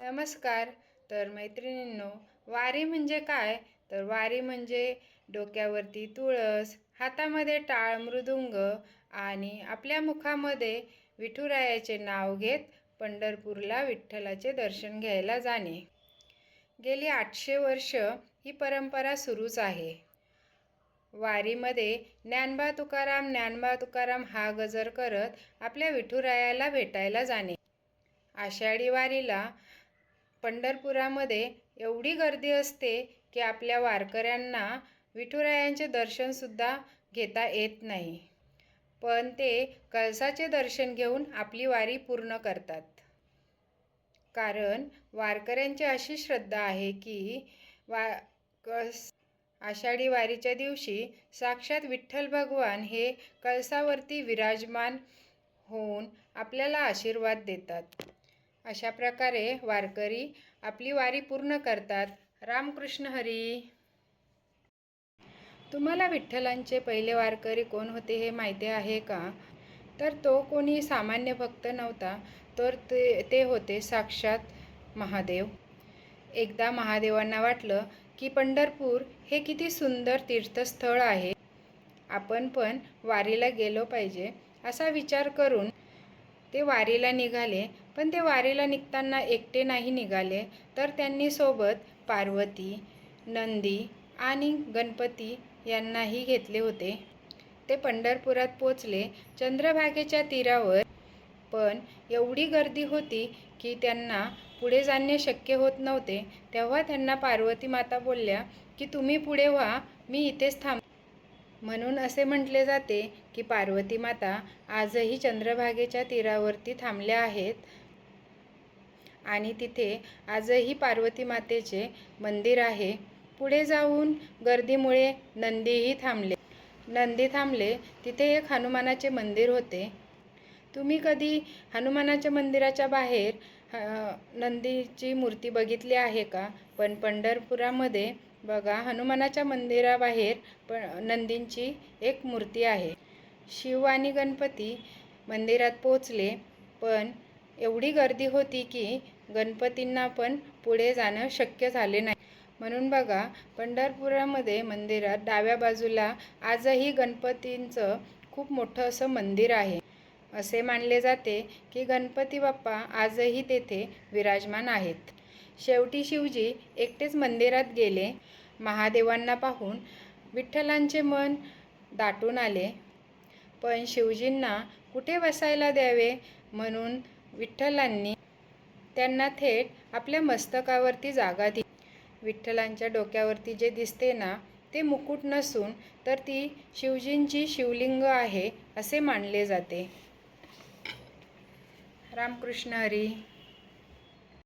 नमस्कार. तर मैत्रिणींनो, वारी म्हणजे काय? तर वारी म्हणजे डोक्यावरती तुळस, हातामध्ये टाळ मृदुंग आणि आपल्या मुखामध्ये विठुरायाचे नाव घेत पंढरपूरला विठ्ठलाचे दर्शन घ्यायला जाणे. गेली 800 वर्ष ही परंपरा सुरूच आहे. वारीमध्ये ज्ञानबा तुकाराम हा गजर करत आपल्या विठुरायाला भेटायला जाणे. आषाढी वारीला पंढरपुरामध्ये एवढी गर्दी असते की आपल्या वारकऱ्यांना विठुरायांचे दर्शनसुद्धा घेता येत नाही, पण ते कळसाचे दर्शन घेऊन आपली वारी पूर्ण करतात. कारण वारकऱ्यांची अशी श्रद्धा आहे की आषाढी वारीच्या दिवशी साक्षात विठ्ठल भगवान हे कळसावरती विराजमान होऊन आपल्याला आशीर्वाद देतात. अशा प्रकारे वारकरी आपली वारी पूर्ण करतात. रामकृष्ण हरी. तुम्हाला विठ्ठलांचे पहिले वारकरी कोण होते हे माहिती आहे का? तर तो कोणी सामान्य भक्त नव्हता, तर ते होते साक्षात महादेव. एकदा महादेवांना वाटलं की पंढरपूर हे किती सुंदर तीर्थस्थळ आहे, आपण पण वारीला गेलो पाहिजे असा विचार करून ते वारीला निघाले. पण ते वारीला निघताना एकटे नाही निघाले, तर त्यांनी सोबत पार्वती, नंदी आणि गणपती यांनाही घेतले होते. ते पंढरपुरात पोचले चंद्रभागेच्या तीरावर. पण एवढी गर्दी होती की त्यांना पुढे जाणे शक्य होत नव्हते. तेव्हा त्यांना पार्वती माता बोलल्या की तुम्ही पुढे व्हा, मी इथेच थांब. म्हणून असे म्हटले जाते की पार्वती माता आजही चंद्रभागेच्या तीरावरती थांबल्या आहेत आणि तिथे आजही पार्वती मातेचे मंदिर आहे. पुढे जाऊन गर्दीमुळे नंदी थांबले. तिथे एक हनुमानाचे मंदिर होते. तुम्ही कधी हनुमानाच्या मंदिराच्या बाहेर नंदीची मूर्ती बघितली आहे का? पण पंढरपुरामध्ये बघा, हनुमानाच्या मंदिराबाहेर नंदींची एक मूर्ती आहे. शिव आणि गणपती मंदिरात पोचले, पण एवढी गर्दी होती की गणपतींना पण पुढे जाणं शक्य झाले नाही. म्हणून बघा, पंढरपुरामध्ये मंदिरात डाव्या बाजूला आजही गणपतींचं खूप मोठं असं मंदिर आहे. असे मानले जाते की गणपती बाप्पा आजही तेथे विराजमान आहेत. शेवटी शिवजी एकटेच मंदिरात गेले. महादेवांना पाहून विठ्ठलांचे मन दाटून आले, पण शिवजींना कुठे बसायला द्यावे म्हणून विठ्ठलांनी त्यांना थेट आपल्या मस्तकावरती जागा दिली. विठ्ठलांच्या डोक्यावरती जे दिसते ना, ते मुकुट नसून तर ती शिवजींची शिवलिंग आहे असे मानले जाते. रामकृष्ण हरी.